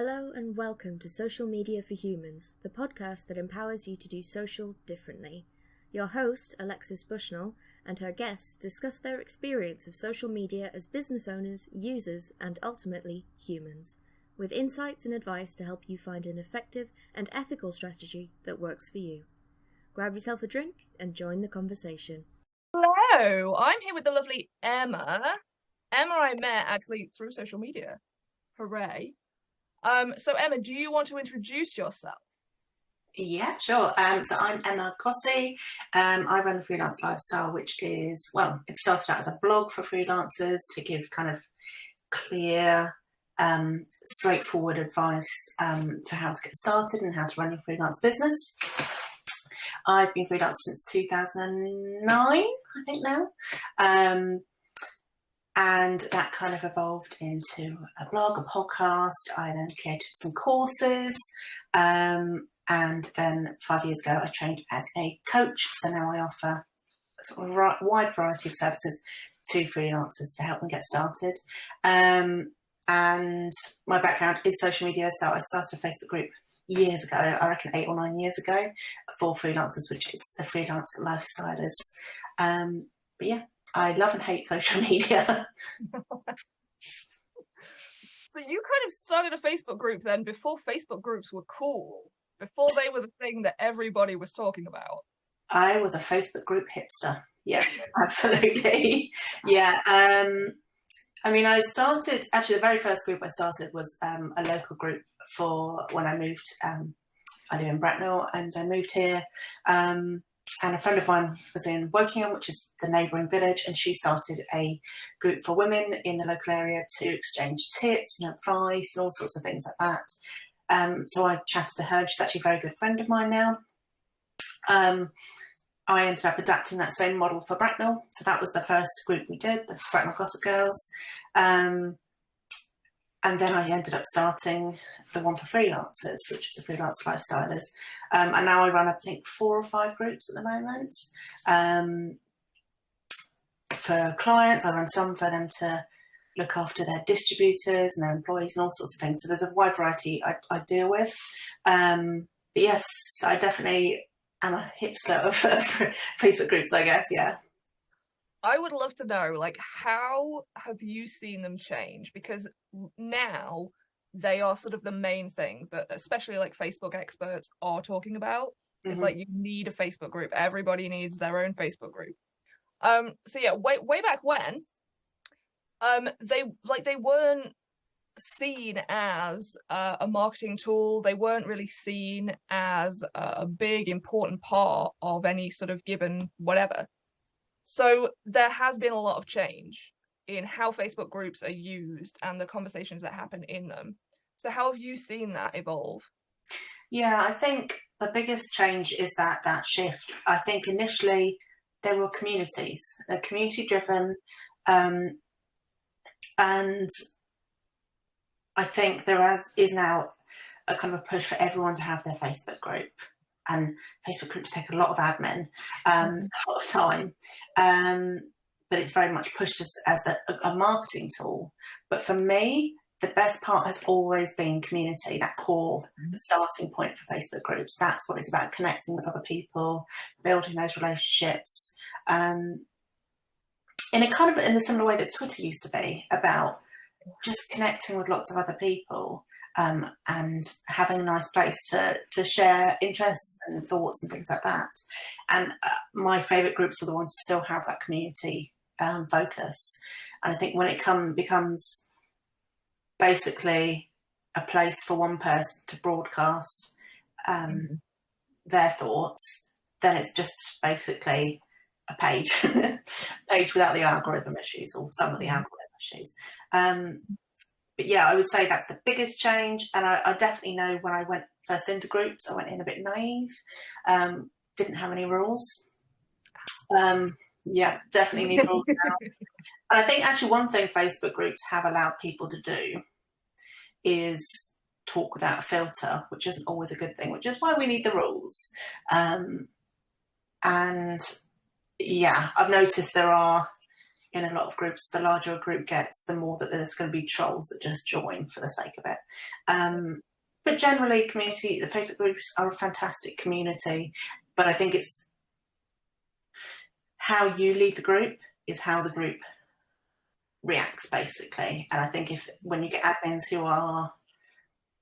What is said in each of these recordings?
Hello and welcome to Social Media for Humans, the podcast that empowers you to do social differently. Your host, Alexis Bushnell, and her guests discuss their experience of social media as business owners, users, and ultimately humans, with insights and advice to help you find an effective and ethical strategy that works for you. Grab yourself a drink and join the conversation. Hello, I'm here with the lovely Emma. Emma I met actually through social media. Hooray. So Emma, do you want to introduce yourself? Yeah, sure. So I'm Emma Cossey. I run the Freelance Lifestyle, which is, well, it started out as a blog for freelancers to give kind of clear, straightforward advice for how to get started and how to run your freelance business. I've been freelance since 2009, I think now. And that kind of evolved into a blog, a podcast. I then created some courses. And then 5 years ago, I trained as a coach. So now I offer a sort of wide variety of services to freelancers to help them get started. And my background is social media. So I started a Facebook group years ago, I reckon 8 or 9 years ago, for freelancers, which is the Freelance Lifestylers. But yeah, I love and hate social media. So you kind of started a Facebook group then before Facebook groups were cool, before they were the thing that everybody was talking about. I was a Facebook group hipster. Yeah, absolutely. Yeah. I mean, I started, actually the very first group I started was a local group for when I moved. I live in Bracknell and I moved here. And a friend of mine was in Wokingham, which is the neighbouring village, and she started a group for women in the local area to exchange tips and advice and all sorts of things like that. So I chatted to her. She's actually a very good friend of mine now. I ended up adapting that same model for Bracknell. So that was the first group we did, the Bracknell Gossip Girls. And then I ended up starting the one for freelancers, which is the Freelance Lifestylers. And now I run, I think, 4 or 5 groups at the moment. For clients, I run some for them to look after their distributors and their employees and all sorts of things. So there's a wide variety I deal with. But yes, I definitely am a hipster of Facebook groups, I guess, yeah. I would love to know, like, how have you seen them change? Because now they are sort of the main thing that especially like Facebook experts are talking about. Mm-hmm. It's like you need a Facebook group. Everybody needs their own Facebook group. So yeah, way back when, they weren't seen as a marketing tool. They weren't really seen as a big important part of any sort of given whatever. So there has been a lot of change in how Facebook groups are used and the conversations that happen in them. So how have you seen that evolve? Yeah, I think the biggest change is that shift. I think initially there were communities. They're community driven. And I think there is now a kind of a push for everyone to have their Facebook group. And Facebook groups take a lot of admin, a lot of time, but it's very much pushed as a marketing tool. But for me, the best part has always been community, that core, the starting point for Facebook groups. That's what it's about, connecting with other people, building those relationships, in a kind of in the similar way that Twitter used to be, about just connecting with lots of other people. And having a nice place to share interests and thoughts and things like that. And my favourite groups are the ones that still have that community focus. And I think when it becomes basically a place for one person to broadcast their thoughts, then it's just basically a page, page without the algorithm issues, or some of the algorithm issues. But yeah, I would say that's the biggest change. And I definitely know when I went first into groups, I went in a bit naive, didn't have any rules. Yeah, definitely need rules now. And I think actually one thing Facebook groups have allowed people to do is talk without a filter, which isn't always a good thing, which is why we need the rules. And yeah, I've noticed there are in a lot of groups, the larger a group gets, the more that there's going to be trolls that just join for the sake of it. But generally, the Facebook groups are a fantastic community. But I think it's how you lead the group is how the group reacts, basically. And I think when you get admins who are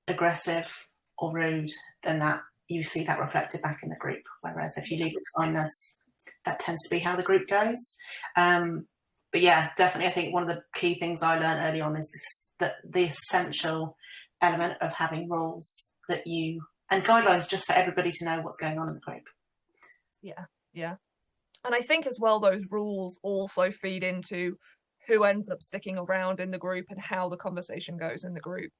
aggressive or rude, then you see that reflected back in the group. Whereas if you lead with kindness, that tends to be how the group goes. But yeah, definitely, I think one of the key things I learned early on is that the essential element of having rules and guidelines just for everybody to know what's going on in the group. Yeah. And I think as well, those rules also feed into who ends up sticking around in the group and how the conversation goes in the group.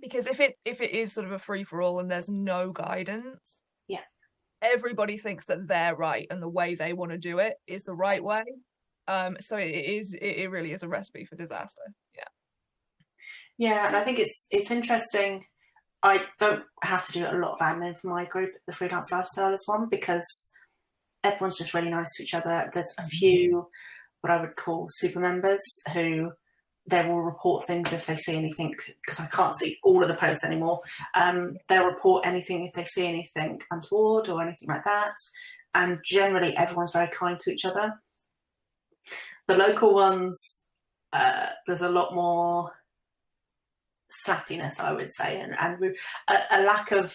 Because if it is sort of a free-for-all and there's no guidance, yeah, everybody thinks that they're right and the way they want to do it is the right way. So it really is a recipe for disaster. Yeah, and I think it's interesting. I don't have to do a lot of admin for my group, the Freelance Lifestylers one, because everyone's just really nice to each other. There's a few what I would call super members who they will report things if they see anything, because I can't see all of the posts anymore. They'll report anything if they see anything untoward or anything like that. And generally, everyone's very kind to each other. The local ones, there's a lot more snappiness, I would say, and a lack of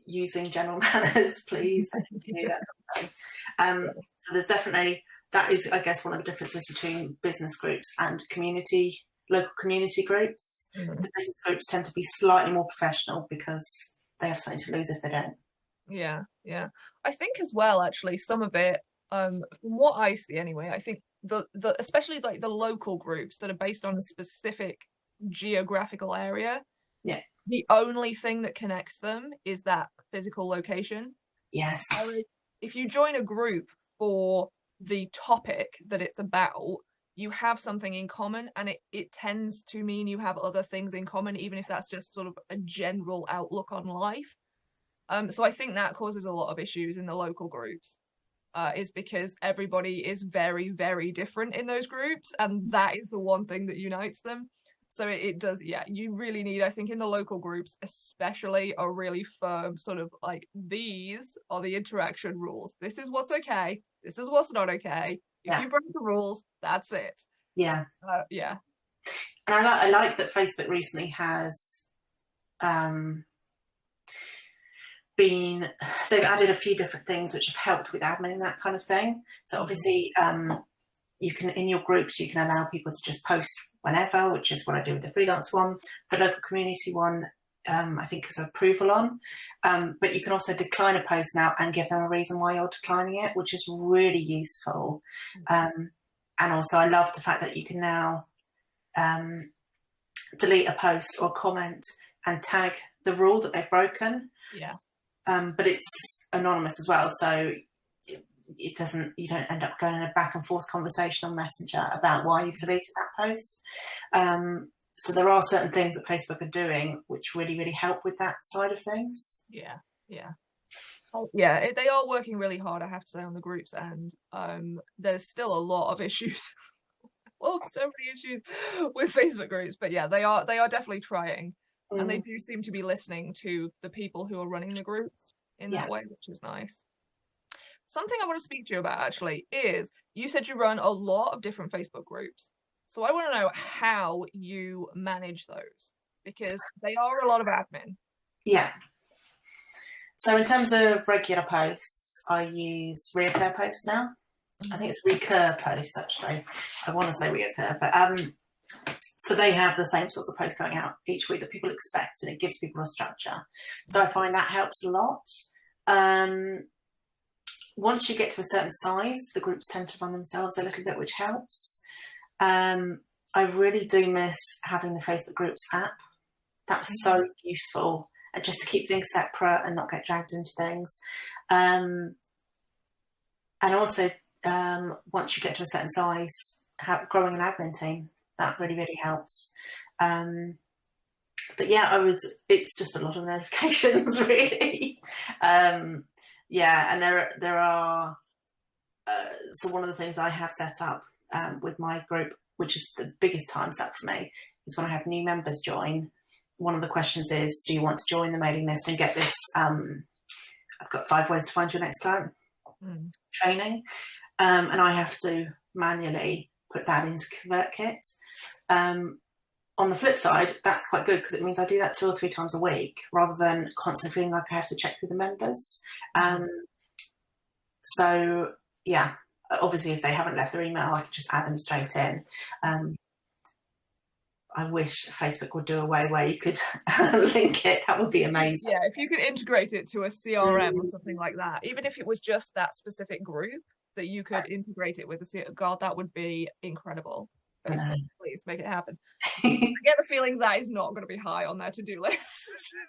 using general manners, please. Thank you. That's something. So there's definitely, that is, I guess, one of the differences between business groups and local community groups. Mm-hmm. The business groups tend to be slightly more professional because they have something to lose if they don't. Yeah. I think as well, actually, some of it, from what I see anyway, I think the especially like the local groups that are based on a specific geographical area, the only thing that connects them is that physical location. Yes. If you join a group for the topic that it's about, you have something in common, and it tends to mean you have other things in common, even if that's just sort of a general outlook on life. So I think that causes a lot of issues in the local groups, is because everybody is very, very different in those groups, and that is the one thing that unites them. So it does, you really need, I think in the local groups especially, a really firm sort of like, these are the interaction rules. This is what's okay. This is what's not okay. If you break the rules, that's it. Yeah. Yeah. And I like that Facebook recently has they've added a few different things which have helped with admin and that kind of thing. So obviously, you can, in your groups, you can allow people to just post whenever, which is what I do with the freelance one. The local community one, I think, has approval on. But you can also decline a post now and give them a reason why you're declining it, which is really useful. And also, I love the fact that you can now delete a post or comment and tag the rule that they've broken. Yeah. But it's anonymous as well, so you don't end up going in a back and forth conversation on Messenger about why you've deleted that post. So there are certain things that Facebook are doing which really, really help with that side of things. Yeah. They are working really hard, I have to say, on the groups, and there's still a lot of issues. So many issues with Facebook groups, but they are definitely trying, and they do seem to be listening to the people who are running the groups in that way, which is nice. Something I want to speak to you about, actually, is you said you run a lot of different Facebook groups. So I want to know how you manage those, because they are a lot of admin. Yeah. So in terms of regular posts, I use reoccur posts now. I think it's recur posts, actually. I want to say reoccur, but so they have the same sorts of posts going out each week that people expect, and it gives people a structure. So I find that helps a lot. Once you get to a certain size, the groups tend to run themselves a little bit, which helps. I really do miss having the Facebook groups app. That was so useful, and just to keep things separate and not get dragged into things. And also, once you get to a certain size, growing an admin team, that really, really helps. But it's just a lot of notifications, really. And there are, so one of the things I have set up with my group, which is the biggest time suck for me, is when I have new members join. One of the questions is, do you want to join the mailing list and get this I've got 5 ways to find your next client training, and I have to manually put that into ConvertKit. On the flip side, that's quite good because it means I do that 2 or 3 times a week rather than constantly feeling like I have to check through the members. So yeah, obviously if they haven't left their email, I can just add them straight in. I wish Facebook would do a way where you could link it. That would be amazing. Yeah, if you could integrate it to a CRM or something like that, even if it was just that specific group that you could integrate it with, God, that would be incredible. Facebook, please make it happen. I get the feeling that is not going to be high on their to-do list.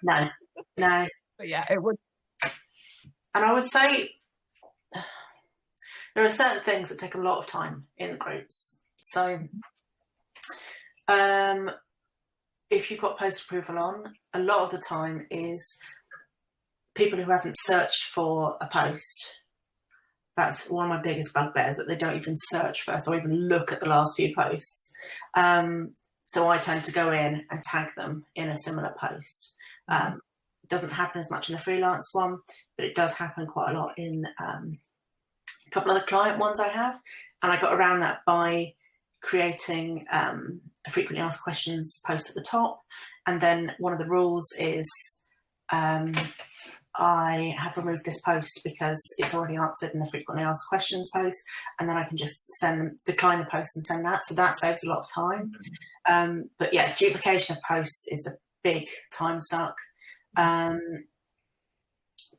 No. But yeah, it would. And I would say there are certain things that take a lot of time in the groups. So if you've got post approval on, a lot of the time is people who haven't searched for a post. That's one of my biggest bugbears, that they don't even search first or even look at the last few posts. So I tend to go in and tag them in a similar post. It doesn't happen as much in the freelance one, but it does happen quite a lot in a couple of the client ones I have. And I got around that by creating a frequently asked questions post at the top. And then one of the rules is I have removed this post because it's already answered in the frequently asked questions post, and then I can just decline the post and send that. So that saves a lot of time. But yeah, duplication of posts is a big time suck.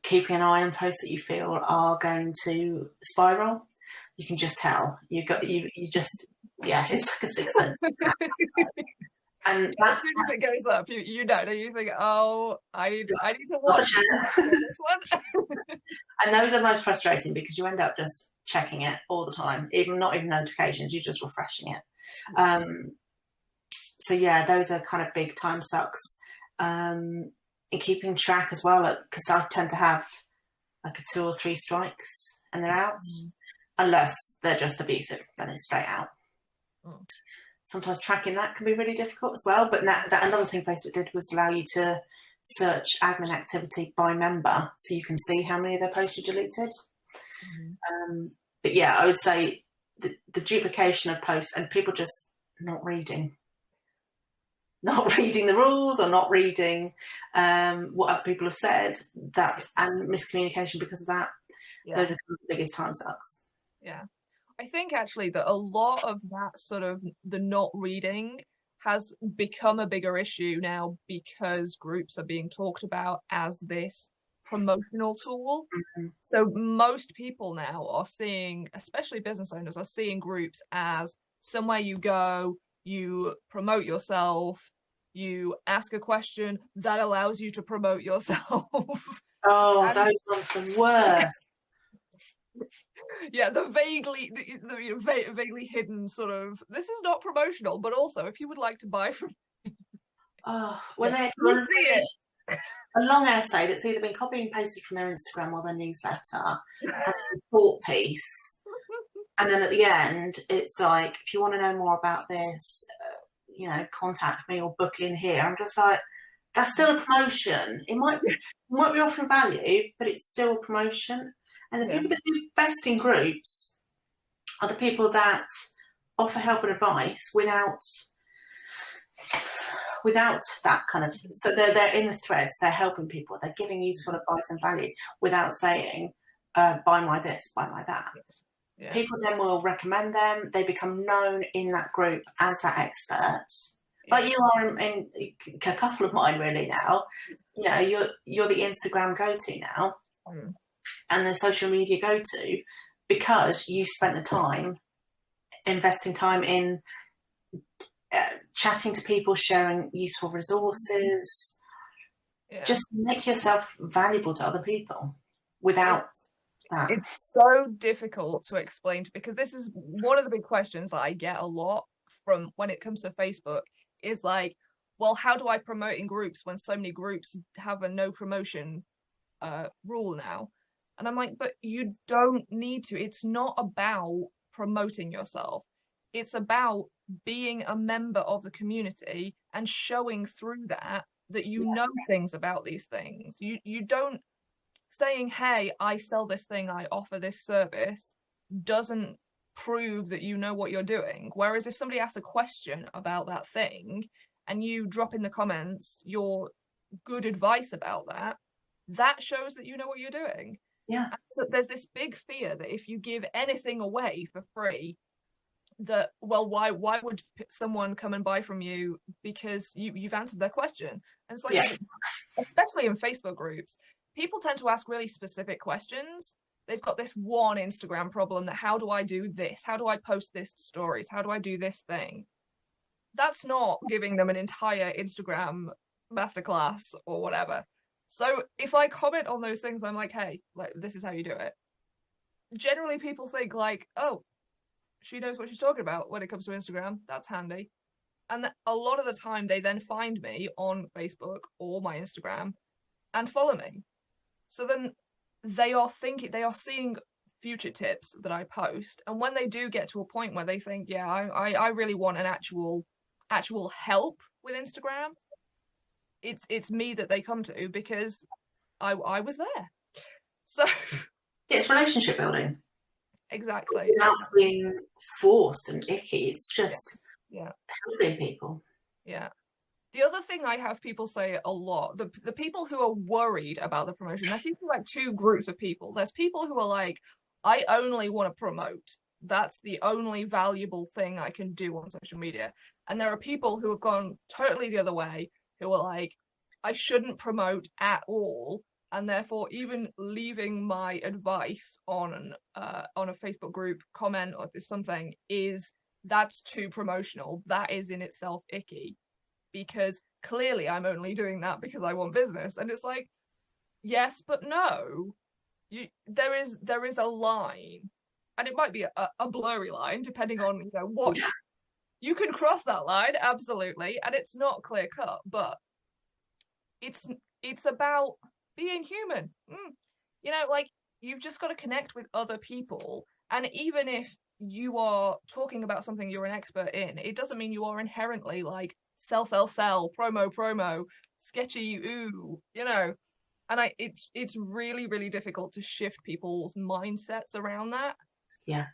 Keeping an eye on posts that you feel are going to spiral. You can just tell. It's like a sixth sense. And as soon as it goes up, you think, oh, I need to watch this one. And those are most frustrating because you end up just checking it all the time, not even notifications, you're just refreshing it. So yeah, those are kind of big time sucks. And keeping track as well, because I tend to have like a 2 or 3 strikes and they're out, unless they're just abusive, then it's straight out. Sometimes tracking that can be really difficult as well. But that another thing Facebook did was allow you to search admin activity by member, so you can see how many of their posts you deleted. But yeah, I would say the duplication of posts and people just not reading the rules or not reading what other people have said, and miscommunication because of that. Those are the biggest time sucks. Yeah. I think actually that a lot of that sort of the not reading has become a bigger issue now because groups are being talked about as this promotional tool. So most people now are seeing, especially business owners, are seeing groups as somewhere you go, you promote yourself, you ask a question that allows you to promote yourself. Oh, those ones are the worst. Yeah, the vaguely hidden sort of, this is not promotional, but also if you would like to buy from me. Oh, when they see it. A long essay that's either been copied and pasted from their Instagram or their newsletter, and it's a thought piece. And then at the end, it's like, if you want to know more about this, contact me or book in here. I'm just like, that's still a promotion. It might be offering value, but it's still a promotion. And the people that do best in groups are the people that offer help and advice without that kind of. So they're in the threads. They're helping people. They're giving useful advice and value without saying, "Buy my this, buy my that." Yeah. People then will recommend them. They become known in that group as that expert. Like you are in a couple of mine really now. You're the Instagram go-to now. And the social media go-to, because you spent the time investing time in chatting to people, sharing useful resources. Just make yourself valuable to other people without that. It's so difficult to explain because this is one of the big questions that I get a lot from when it comes to Facebook is like, well, how do I promote in groups when so many groups have a no promotion rule now? And I'm like, but you don't need to. It's not about promoting yourself. it's about being a member of the community and showing through that you know things about these things. You don't saying, hey, I sell this thing, I offer this service, doesn't prove that you know what you're doing. Whereas if somebody asks a question about that thing and you drop in the comments your good advice about that, that shows that you know what you're doing. Yeah. So there's this big fear that if you give anything away for free, that, well, why would someone come and buy from you because you've answered their question? And it's like, especially in Facebook groups, people tend to ask really specific questions. They've got this one Instagram problem that, how do I do this? How do I post this to stories? How do I do this thing? That's not giving them an entire Instagram masterclass or whatever. So if I comment on those things, I'm like, hey, like, this is how you do it. Generally, people think like, oh, she knows what she's talking about when it comes to Instagram. That's handy. And a lot of the time, they then find me on Facebook or my Instagram and follow me. So then they are seeing future tips that I post. And when they do get to a point where they think, yeah, I really want an actual help with Instagram, it's me that they come to because I was there. So it's relationship building. Exactly. Without being forced and icky. It's just helping people. Yeah. The other thing I have people say a lot, the people who are worried about the promotion, there seems to be like two groups of people. There's people who are like, I only want to promote. That's the only valuable thing I can do on social media. And there are people who have gone totally the other way, who are like, I shouldn't promote at all. And therefore, even leaving my advice on a Facebook group comment or something that's too promotional. That is in itself icky, because clearly I'm only doing that because I want business. And it's like, yes, but no. There is a line, and it might be a blurry line depending on what you can cross that line, absolutely, and it's not clear cut, but it's about being human. Like, you've just got to connect with other people. And even if you are talking about something you're an expert in, it doesn't mean you are inherently like sell, promo, sketchy, and it's really, really difficult to shift people's mindsets around that. Yeah,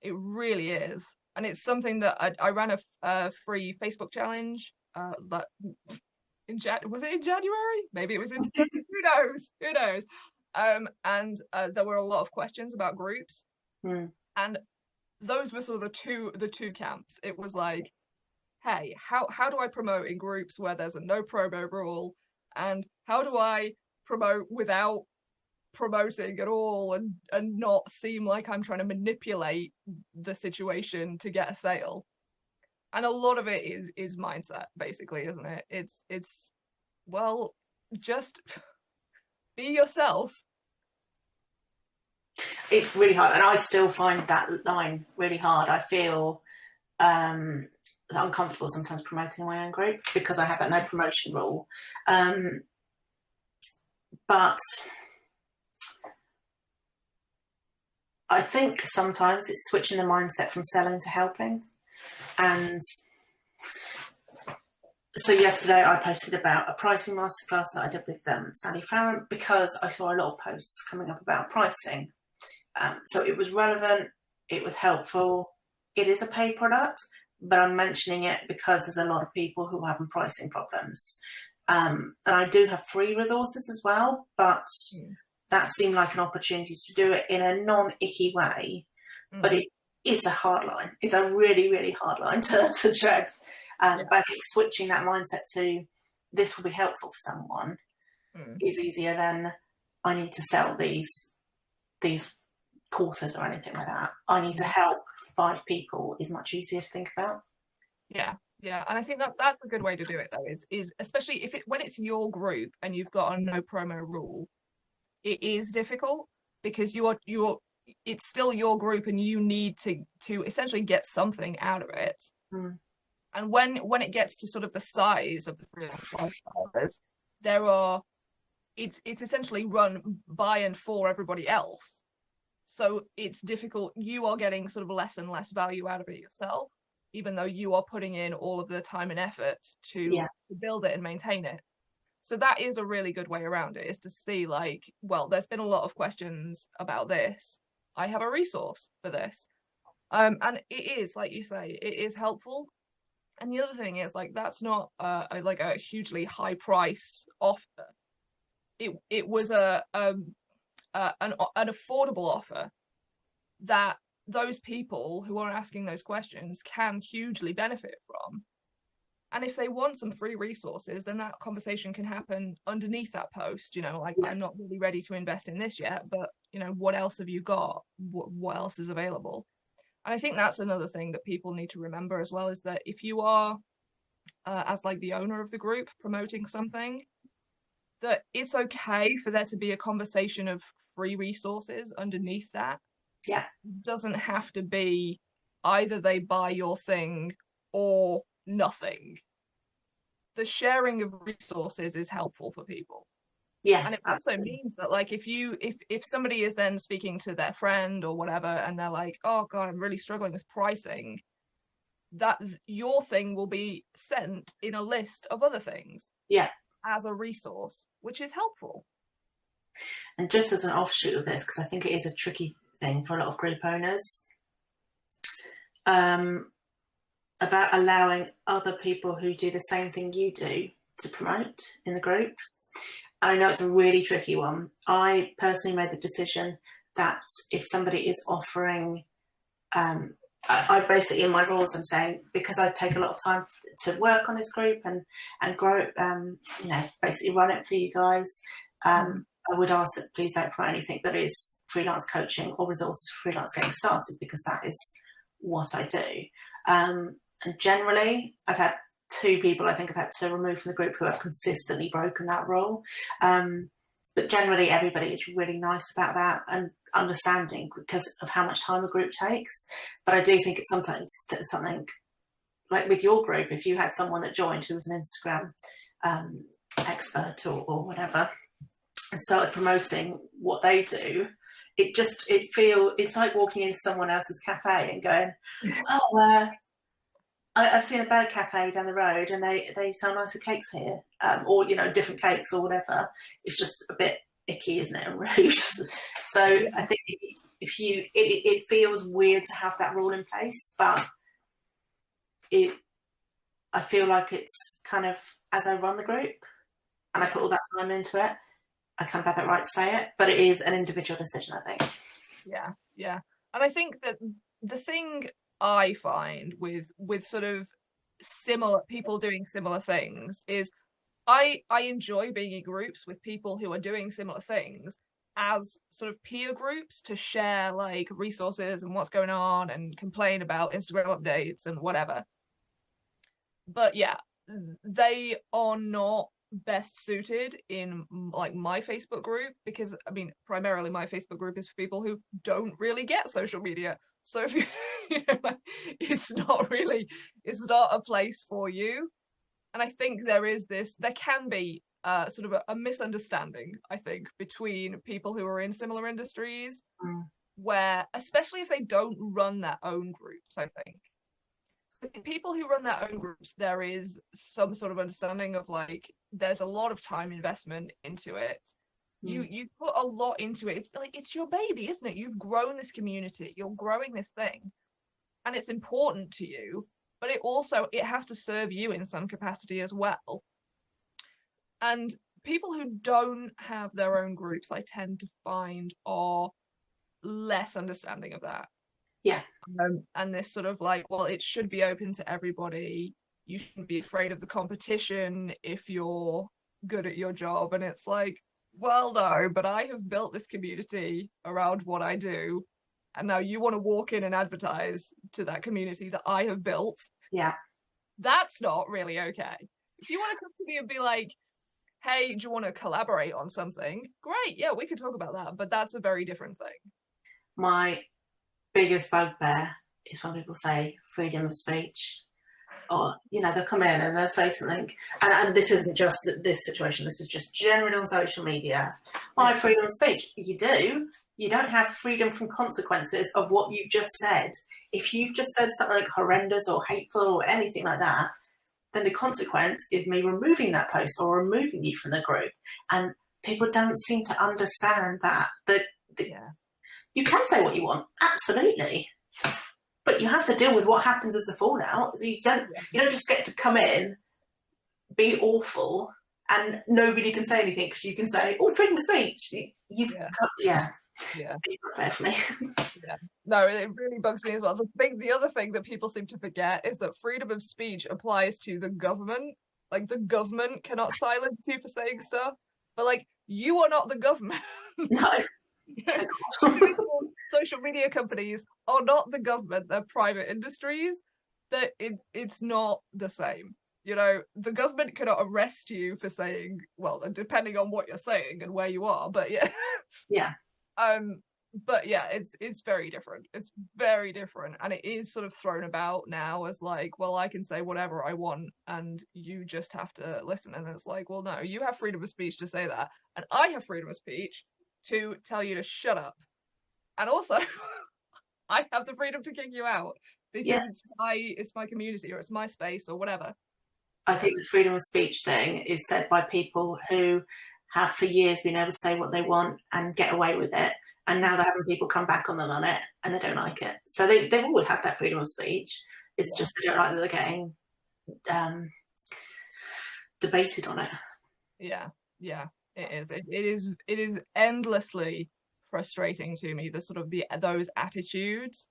it really is. And it's something that I ran a free Facebook challenge that was it in January? Maybe it was in who knows. And there were a lot of questions about groups, and those were sort of the two camps. It was like, hey, how do I promote in groups where there's a no promo rule, and how do I promote without promoting at all and not seem like I'm trying to manipulate the situation to get a sale? And a lot of it is mindset, basically, isn't it? It's well, just be yourself. It's really hard, and I still find that line really hard. I feel uncomfortable sometimes promoting my own group because I have that no promotion rule. But I think sometimes it's switching the mindset from selling to helping. And so yesterday I posted about a pricing masterclass that I did with Sally Farron, because I saw a lot of posts coming up about pricing. So it was relevant, it was helpful. It is a paid product, but I'm mentioning it because there's a lot of people who are having pricing problems. And I do have free resources as well, but that seemed like an opportunity to do it in a non-icky way. But it is a hard line. It's a really, really hard line to tread. But I think switching that mindset to this will be helpful for someone is easier than I need to sell these courses or anything like that. I need to help 5 people is much easier to think about. Yeah, and I think that's a good way to do it, though, is especially when it's your group and you've got a no promo rule. It is difficult because it's still your group and you need to essentially get something out of it. And when it gets to sort of the size of the freelance lifestyles, it's essentially run by and for everybody else. So it's difficult. You are getting sort of less and less value out of it yourself. even though you are putting in all of the time and effort to build it and maintain it. So that is a really good way around it, is to see like, well, there's been a lot of questions about this. I have a resource for this. And it is, like you say, it is helpful. And the other thing is, like, that's not a hugely high price offer. It was an affordable offer that those people who are asking those questions can hugely benefit from. And if they want some free resources, then that conversation can happen underneath that post, like, I'm not really ready to invest in this yet, but, what else have you got? What else is available? And I think that's another thing that people need to remember as well, is that if you are, as like the owner of the group, promoting something, that it's okay for there to be a conversation of free resources underneath that. Yeah. It doesn't have to be either they buy your thing or nothing. The sharing of resources is helpful for people. Yeah. And it also means that, like, if somebody is then speaking to their friend or whatever, and they're like, oh God, I'm really struggling with pricing, that your thing will be sent in a list of other things. Yeah. As a resource, which is helpful. And just as an offshoot of this, because I think it is a tricky thing for a lot of group owners, about allowing other people who do the same thing you do to promote in the group. I know it's a really tricky one. I personally made the decision that if somebody is offering, I basically, in my rules, I'm saying, because I take a lot of time to work on this group and grow, basically run it for you guys, I would ask that please don't promote anything that is freelance coaching or resources for freelance getting started, because that is what I do. And generally, I've had 2 people I think I've had to remove from the group who have consistently broken that rule. But generally, everybody is really nice about that and understanding because of how much time a group takes. But I do think it's sometimes that something like with your group, if you had someone that joined who was an Instagram expert or whatever and started promoting what they do, it's like walking into someone else's cafe and going, oh, I've seen a better cafe down the road and they sell nicer cakes here, or different cakes or whatever. It's just a bit icky, isn't it, and rude. So I think it feels weird to have that rule in place, but I feel like it's kind of, as I run the group and I put all that time into it, I kind of have that right to say it, but it is an individual decision, I think. Yeah. And I think that the thing I find with sort of similar people doing similar things is I enjoy being in groups with people who are doing similar things as sort of peer groups to share like resources and what's going on and complain about Instagram updates and whatever. But yeah, they are not best suited in like my Facebook group, because I mean primarily my Facebook group is for people who don't really get social media. So if it's not a place for you. And I think there can be sort of a misunderstanding, I think, between people who are in similar industries, where, especially if they don't run their own groups, I think. So people who run their own groups, there is some sort of understanding of like, there's a lot of time investment into it. You put a lot into it. It's like, it's your baby, isn't it? You've grown this community. You're growing this thing. And it's important to you. But it has to serve you in some capacity as well. And people who don't have their own groups, I tend to find, are less understanding of that. Yeah. And this sort of like, well, it should be open to everybody. You shouldn't be afraid of the competition if you're good at your job. And it's like, well, no, but I have built this community around what I do. And now you want to walk in and advertise to that community that I have built. Yeah. That's not really okay. If you want to come to me and be like, hey, do you want to collaborate on something? Great. Yeah, we could talk about that. But that's a very different thing. My biggest bugbear is when people say freedom of speech. Or, they'll come in and they'll say something. And this isn't just this situation. This is just generally on social media. I have freedom of speech. You do. You don't have freedom from consequences of what you've just said. If you've just said something like horrendous or hateful or anything like that, then the consequence is me removing that post or removing you from the group. And people don't seem to understand that you can say what you want, absolutely, but you have to deal with what happens as the fallout. You don't just get to come in, be awful, and nobody can say anything because you can say, "Oh, freedom of speech." Yeah. Fair for me. Yeah. No, it really bugs me as well. The other thing that people seem to forget is that freedom of speech applies to the government. Like, the government cannot silence you for saying stuff, but like, you are not the government. No. Social media companies are not the government, they're private industries. That it's not the same. You know, the government cannot arrest you for saying, well, depending on what you're saying and where you are, but yeah. But yeah, it's very different. It's very different, and it is sort of thrown about now as like, well, I can say whatever I want, and you just have to listen. And it's like, well, no, you have freedom of speech to say that, and I have freedom of speech to tell you to shut up, and also, I have the freedom to kick you out because it's my community or it's my space or whatever. I think the freedom of speech thing is said by people who have for years been able to say what they want and get away with it. And now they're having people come back on them on it and they don't like it. So they've always had that freedom of speech. It's just they don't like that they're getting debated on it. Yeah, it is endlessly frustrating to me, the sort of those attitudes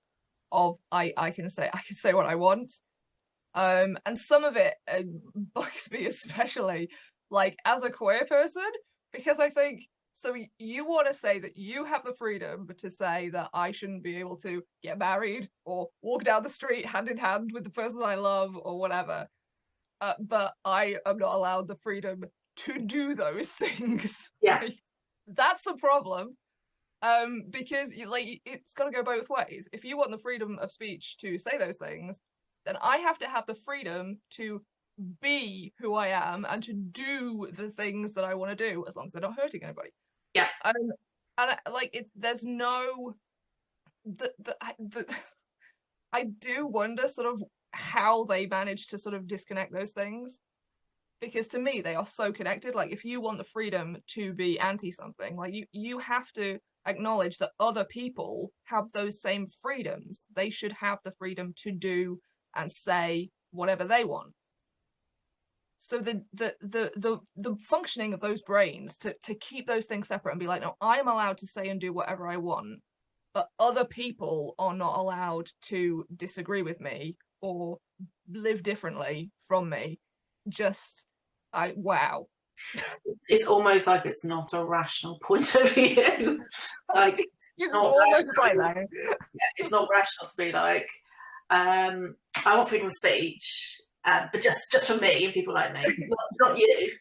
of I can say what I want. And some of it bugs me, especially like as a queer person, because I think, so you want to say that you have the freedom to say that I shouldn't be able to get married or walk down the street hand in hand with the person I love or whatever, but I am not allowed the freedom to do those things. Yeah, like, that's a problem. Because it's got to go both ways. If you want the freedom of speech to say those things, then I have to have the freedom to be who I am and to do the things that I want to do, as long as they're not hurting anybody. Yeah. And there's no I do wonder sort of how they manage to sort of disconnect those things, because to me they are so connected. Like, if you want the freedom to be anti something, like you have to acknowledge that other people have those same freedoms. They should have the freedom to do and say whatever they want. So the functioning of those brains to keep those things separate and be like, no, I'm allowed to say and do whatever I want, but other people are not allowed to disagree with me or live differently from me. Wow. It's almost like it's not a rational point of view. Like, it's almost like that. It's not rational to be like, I want freedom of speech, but just for me and people like me, not you,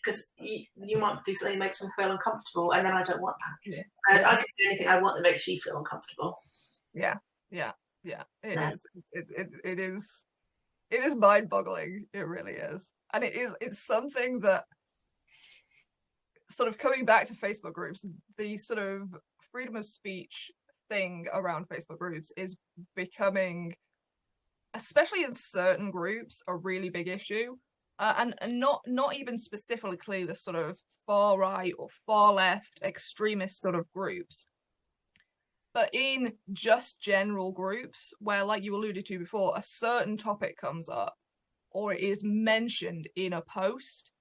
because you might do something that makes me feel uncomfortable, and then I don't want that. Yeah. I can do anything I want that makes you feel uncomfortable. Yeah. It is mind-boggling. It really is, and it's something that, sort of coming back to Facebook groups, the sort of freedom of speech thing around Facebook groups is becoming, especially in certain groups, a really big issue, and not even specifically the sort of far right or far left extremist sort of groups, but in just general groups where, like you alluded to before, a certain topic comes up or it is mentioned in a post,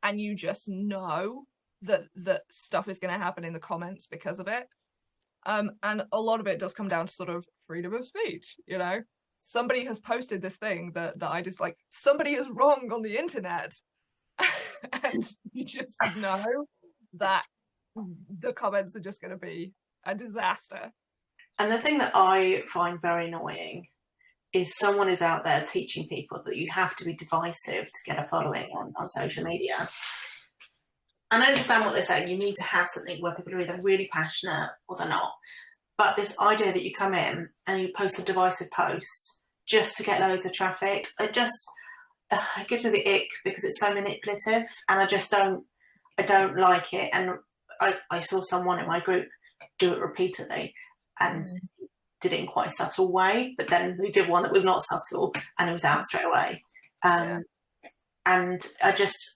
and you just know that stuff is going to happen in the comments because of it. And a lot of it does come down to sort of freedom of speech, you know? Somebody has posted this thing that I just like, somebody is wrong on the internet. And you just know that the comments are just going to be a disaster. And the thing that I find very annoying is someone is out there teaching people that you have to be divisive to get a following on social media. And I understand what they're saying. You need to have something where people are either really passionate or they're not. But this idea that you come in and you post a divisive post just to get loads of traffic, it gives me the ick, because it's so manipulative, and I don't like it. And I saw someone in my group do it repeatedly, and did it in quite a subtle way, but then we did one that was not subtle and it was out straight away. And I just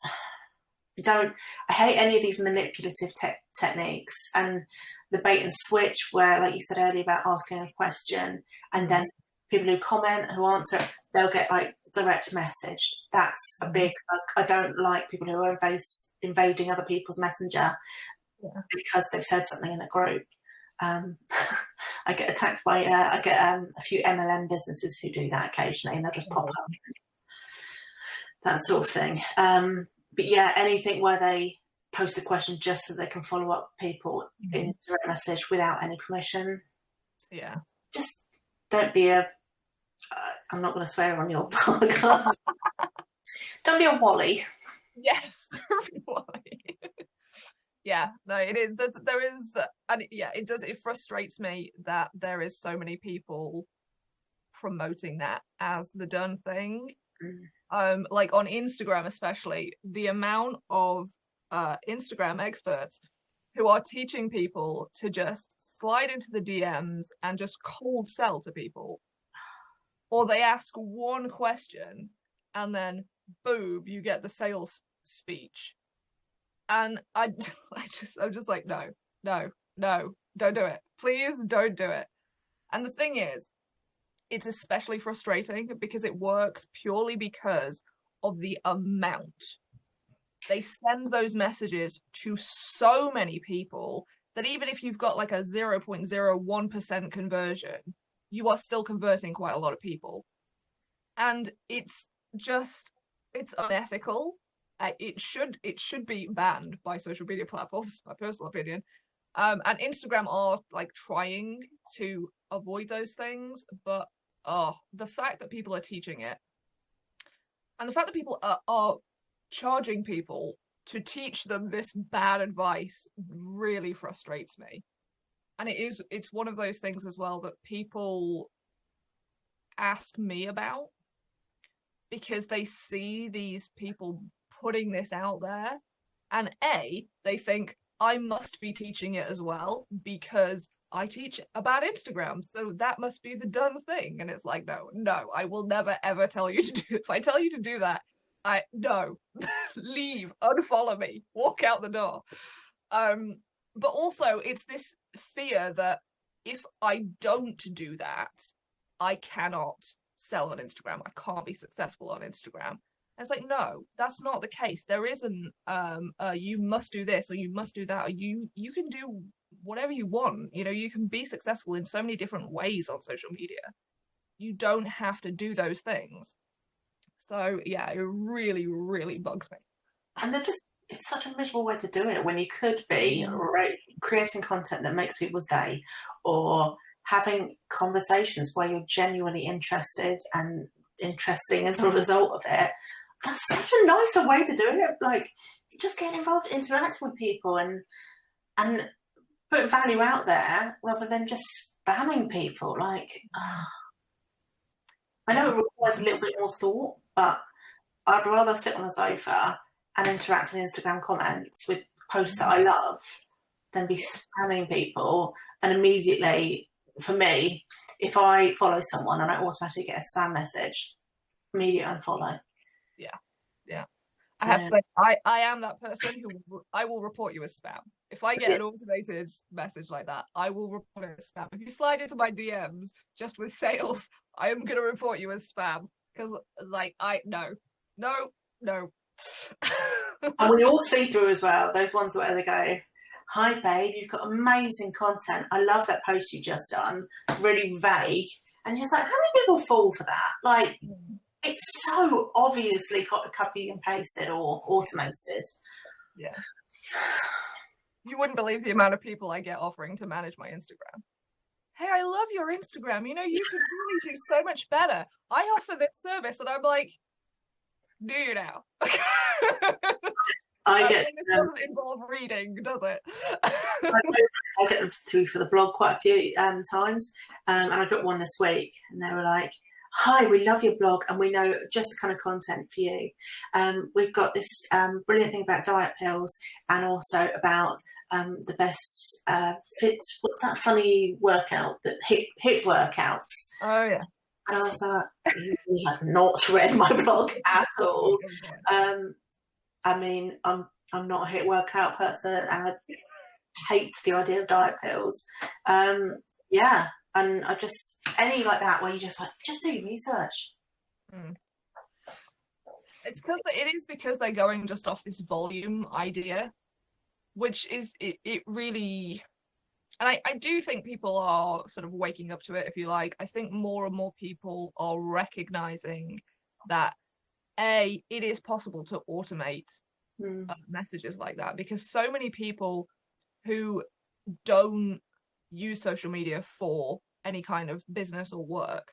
I hate any of these manipulative techniques, and the bait and switch where, like you said earlier about asking a question and then people who comment, who answer, they'll get like direct messaged. That's a big, I don't like people who are invading other people's messenger because they've said something in a group. I get attacked by I get a few MLM businesses who do that occasionally, and they'll just pop up, that sort of thing. But yeah, anything where they post a question just so they can follow up people in direct message without any permission. Yeah, just don't be a I'm not going to swear on your podcast. Don't be a Wally. Yes, Wally. Yeah, no, it is. There is, and it does. It frustrates me that there is so many people promoting that as the done thing. Like on Instagram, especially, the amount of Instagram experts who are teaching people to just slide into the DMs and just cold sell to people, or they ask one question and then boom, you get the sales speech. And I'm just like, no, don't do it. Please don't do it. And the thing is, it's especially frustrating because it works purely because of the amount. They send those messages to so many people that even if you've got like a 0.01% conversion, you are still converting quite a lot of people. And it's unethical. It should be banned by social media platforms, my personal opinion. And Instagram are like trying to avoid those things, but the fact that people are teaching it, and the fact that people are charging people to teach them this bad advice really frustrates me. And it's one of those things as well that people ask me about because they see these people putting this out there, and they think I must be teaching it as well because I teach about Instagram, so that must be the done thing. And it's like, no, I will never ever tell you to do it. If I tell you to do that, no, leave, unfollow me, walk out the door. But also it's this fear that if I don't do that, I cannot sell on Instagram. I can't be successful on Instagram. And it's like, no, that's not the case. There isn't you must do this or you must do that, or you can do whatever you want. You know, you can be successful in so many different ways on social media. You don't have to do those things. So yeah, it really, really bugs me. And it's such a miserable way to do it when you could be creating content that makes people's day, or having conversations where you're genuinely interested and interesting as a result of it. That's such a nicer way to do it. Like, just get involved, interacting with people and putting value out there rather than just spamming people. Like, I know it requires a little bit more thought, but I'd rather sit on the sofa and interact in Instagram comments with posts that I love than be spamming people. And immediately, for me, if I follow someone and I automatically get a spam message, immediate unfollow. Yeah. So, I have to say, I am that person who I will report you as spam. If I get an automated message like that, I will report it as spam. If you slide into my DMs just with sales, I am going to report you as spam because, like, no. And we all see through as well those ones where they go, "Hi babe, you've got amazing content. I love that post you just done. Really vague." And you're just like, how many people fall for that? Like, it's so obviously copy and pasted or automated. Yeah. You wouldn't believe the amount of people I get offering to manage my Instagram. Hey, I love your Instagram. You know, you could really do so much better. I offer this service, and I'm like, do you now? This doesn't involve reading, does it? I get them through for the blog quite a few times, and I got one this week, and they were like, "Hi, we love your blog, and we know just the kind of content for you. We've got this brilliant thing about diet pills, and also about the best fit. What's that funny workout? That hip workouts. Oh yeah. And I was like, you have not read my blog at all. I mean, I'm not a hit workout person, and I hate the idea of diet pills. Yeah, and I just any like that where you just do research. It's because they're going just off this volume idea, which is it really. And I do think people are sort of waking up to it, if you like. I think more and more people are recognizing that, it is possible to automate messages like that, because so many people who don't use social media for any kind of business or work,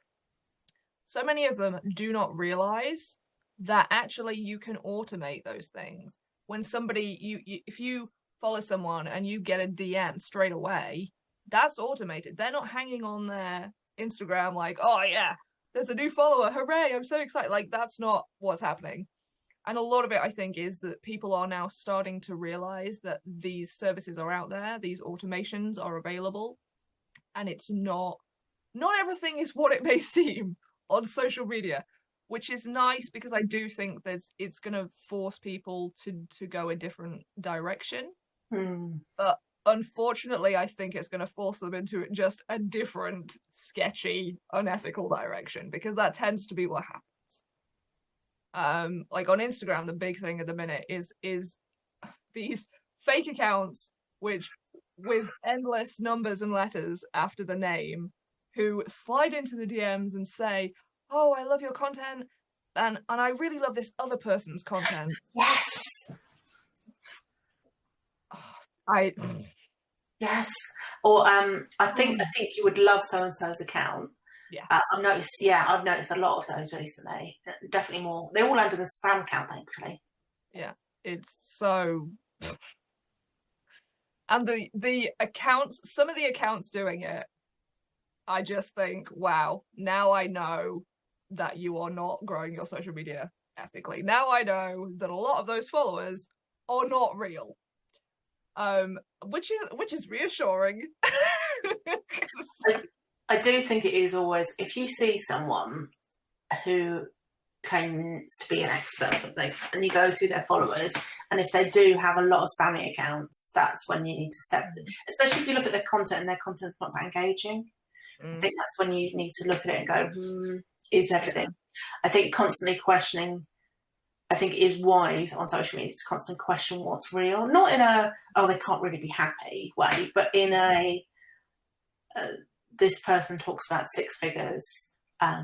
so many of them do not realize that actually you can automate those things. When somebody, if you follow someone and you get a DM straight away, that's automated. They're not hanging on their Instagram like, oh yeah, there's a new follower, hooray, I'm so excited. Like, that's not what's happening. And a lot of it, I think, is that people are now starting to realize that these services are out there, these automations are available, and it's not everything is what it may seem on social media, which is nice, because I do think it's going to force people to go a different direction. But unfortunately, I think it's going to force them into just a different, sketchy, unethical direction, because that tends to be what happens. Like on Instagram, the big thing at the minute is these fake accounts, which with endless numbers and letters after the name, who slide into the DMs and say, oh, I love your content, and I really love this other person's content. Yes. Yes. Or I think you would love so and so's account. Yeah. I've noticed a lot of those recently. Definitely more. They're all under the spam account, thankfully. Yeah, it's so. And the accounts, some of the accounts doing it, I just think, wow, now I know that you are not growing your social media ethically. Now I know that a lot of those followers are not real. Which is reassuring. I do think it is always, if you see someone who claims to be an expert or something, and you go through their followers, and if they do have a lot of spammy accounts, that's when you need to step, especially if you look at their content and their content's not that engaging. I think that's when you need to look at it and go, is everything? I think constantly questioning, I think it is wise on social media to constantly question what's real, not in a, oh, they can't really be happy way, but in a, this person talks about 6 figures, but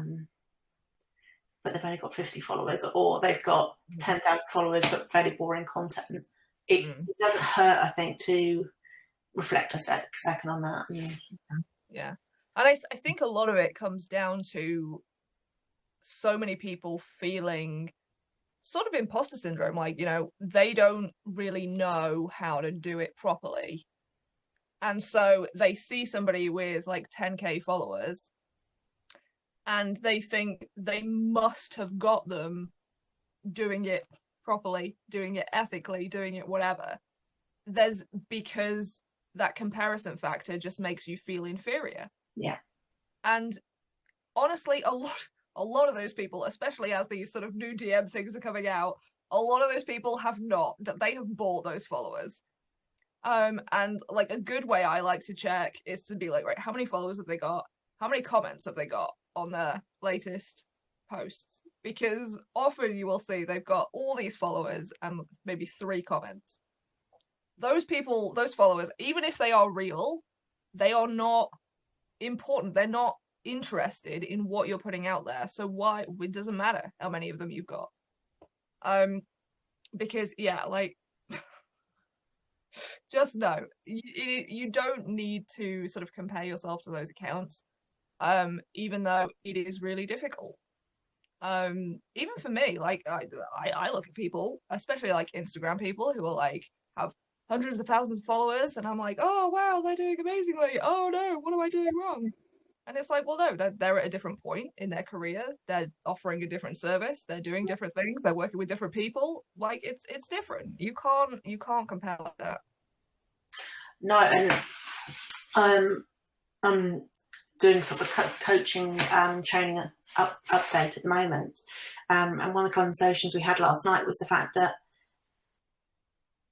they've only got 50 followers, or they've got 10,000 followers but very boring content. It doesn't hurt, I think, to reflect a second on that. Yeah. And I think a lot of it comes down to so many people feeling sort of imposter syndrome, like, you know, they don't really know how to do it properly. And so they see somebody with like 10k followers and they think they must have got them doing it properly, doing it ethically, doing it whatever. Because that comparison factor just makes you feel inferior. Yeah. And honestly, a lot of those people, especially as these sort of new DM things are coming out, a lot of those people have bought those followers. And like a good way I like to check is to be like, right, how many followers have they got? How many comments have they got on their latest posts? Because often you will see they've got all these followers and maybe 3 comments. Those people, those followers, even if they are real, they are not important. They're not interested in what you're putting out there. So why? It doesn't matter how many of them you've got. Because yeah, like just know you don't need to sort of compare yourself to those accounts, even though it is really difficult. Even for me, like I look at people, especially like Instagram people who are like have hundreds of thousands of followers, and I'm like, oh wow, they're doing amazingly. Oh no, what am I doing wrong? And it's like, well, no, they're at a different point in their career. They're offering a different service. They're doing different things. They're working with different people. Like it's different. You can't compare like that. No, and I'm doing sort of a coaching training update at the moment. And one of the conversations we had last night was the fact that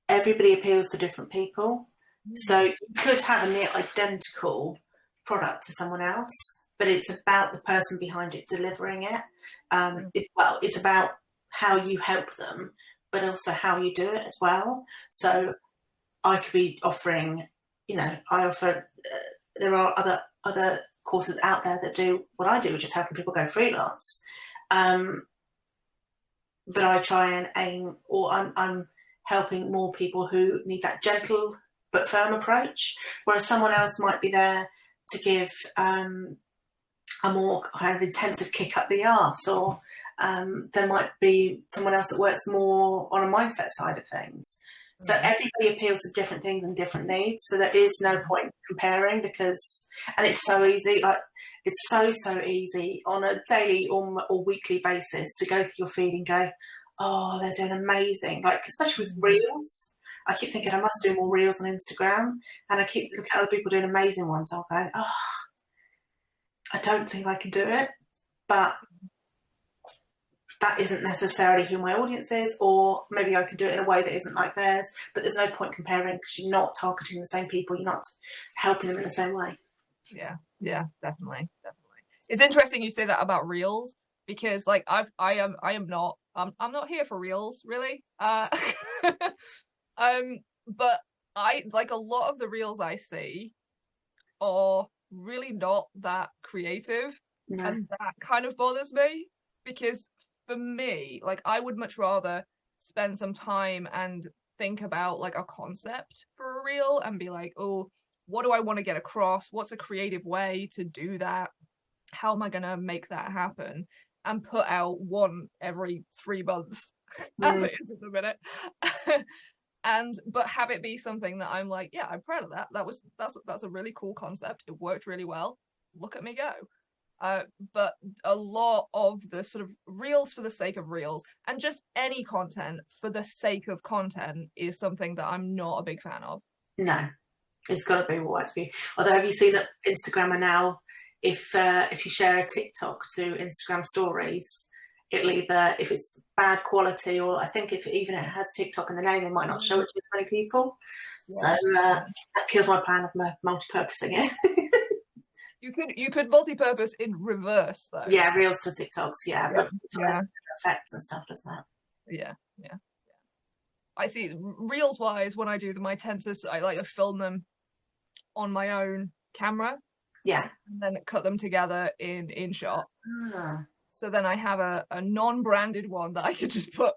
everybody appeals to different people. So you could have a near identical product to someone else, but it's about the person behind it delivering it. It's about how you help them, but also how you do it as well. So I could be offering, I offer, there are other courses out there that do what I do, which is helping people go freelance. But I try and aim, or I'm helping more people who need that gentle but firm approach, whereas someone else might be there to give a more kind of intensive kick up the arse, or there might be someone else that works more on a mindset side of things. So everybody appeals to different things and different needs. So there is no point comparing, because, and it's so easy, like it's so easy on a daily or weekly basis to go through your feed and go, oh, they're doing amazing. Like, especially with reels, I keep thinking I must do more reels on Instagram, and I keep looking at other people doing amazing ones. I'll go, oh, I don't think I can do it, but that isn't necessarily who my audience is, or maybe I can do it in a way that isn't like theirs, but there's no point comparing, because you're not targeting the same people, you're not helping them in the same way. Yeah, definitely. It's interesting you say that about reels, because like I'm not here for reels, really. But I like a lot of the reels I see are really not that creative. No. And that kind of bothers me, because for me, like, I would much rather spend some time and think about like a concept for a reel and be like, oh, what do I want to get across? What's a creative way to do that? How am I going to make that happen? And put out one every 3 months, as it is at the minute. But have it be something that I'm like, yeah, I'm proud of that. That's a really cool concept. It worked really well. Look at me go. But a lot of the sort of reels for the sake of reels, and just any content for the sake of content, is something that I'm not a big fan of. No, it's got to be what works for you. Although, have you seen that Instagram are now, if you share a TikTok to Instagram stories, it'll either, if it's bad quality, or I think if even it has TikTok in the name, they might not show it to as many people. Yeah. So that kills my plan of multi-purposing it. You could multi-purpose in reverse, though. Yeah, reels to TikToks. Yeah. Effects and stuff, doesn't it? Yeah. I see. Reels wise, when I do them, I like to film them on my own camera. Yeah. And then cut them together in InShot. So then I have a non-branded one that I could just put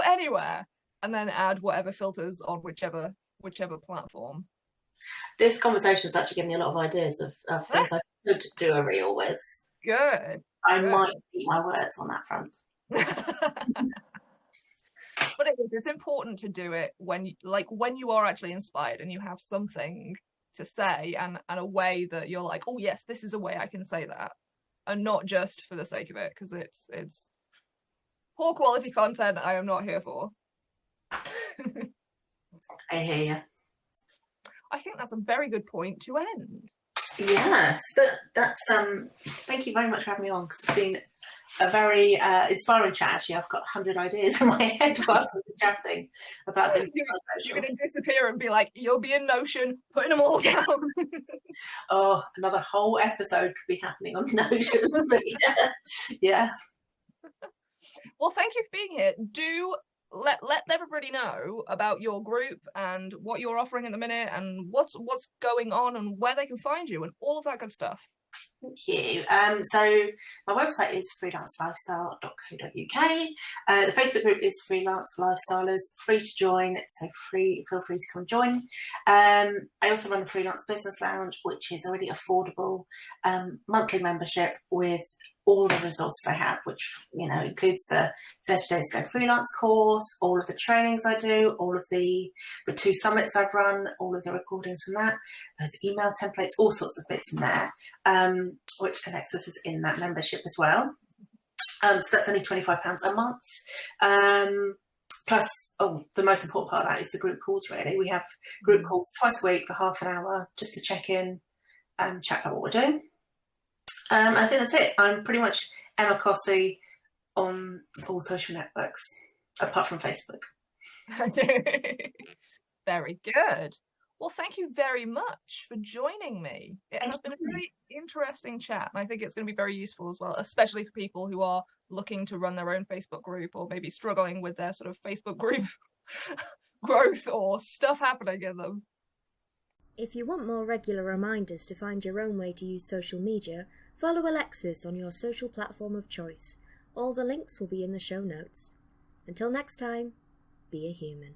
anywhere, and then add whatever filters on whichever platform. This conversation has actually given me a lot of ideas of things I could do a reel with. Good. I might eat my words on that front. But it's important to do it when you are actually inspired and you have something to say, and a way that you're like, oh yes, this is a way I can say that, and not just for the sake of it, because it's poor quality content I am not here for. I hear you. I think that's a very good point to end. Yes, that's thank you very much for having me on, because it's been a very inspiring chat. Actually, I've got 100 ideas in my head whilst we've been chatting about things. You're going to disappear and be like, you'll be in Notion, putting them all down. Oh, another whole episode could be happening on Notion. Yeah. Well, thank you for being here. Do let everybody know about your group and what you're offering at the minute, and what's going on, and where they can find you, and all of that good stuff. Thank you. So my website is freelancelifestyle.co.uk. The Facebook group is Freelance Lifestylers, free to join, so feel free to come join. I also run the Freelance Business Lounge, which is a really affordable monthly membership with all the resources I have, which includes the 30 Days to Go freelance course, all of the trainings I do, all of the 2 summits I've run, all of the recordings from that, there's email templates, all sorts of bits in there, which Alexis is in that membership as well. So that's only £25 a month. plus, the most important part of that is the group calls, really. We have group calls twice a week for half an hour just to check in and chat about what we're doing. I think that's it. I'm pretty much Emma Cossey on all social networks, apart from Facebook. Very good. Well, thank you very much for joining me. It has been a very interesting chat, and I think it's going to be very useful as well, especially for people who are looking to run their own Facebook group or maybe struggling with their sort of Facebook group growth or stuff happening in them. If you want more regular reminders to find your own way to use social media, follow Alexis on your social platform of choice. All the links will be in the show notes. Until next time, be a human.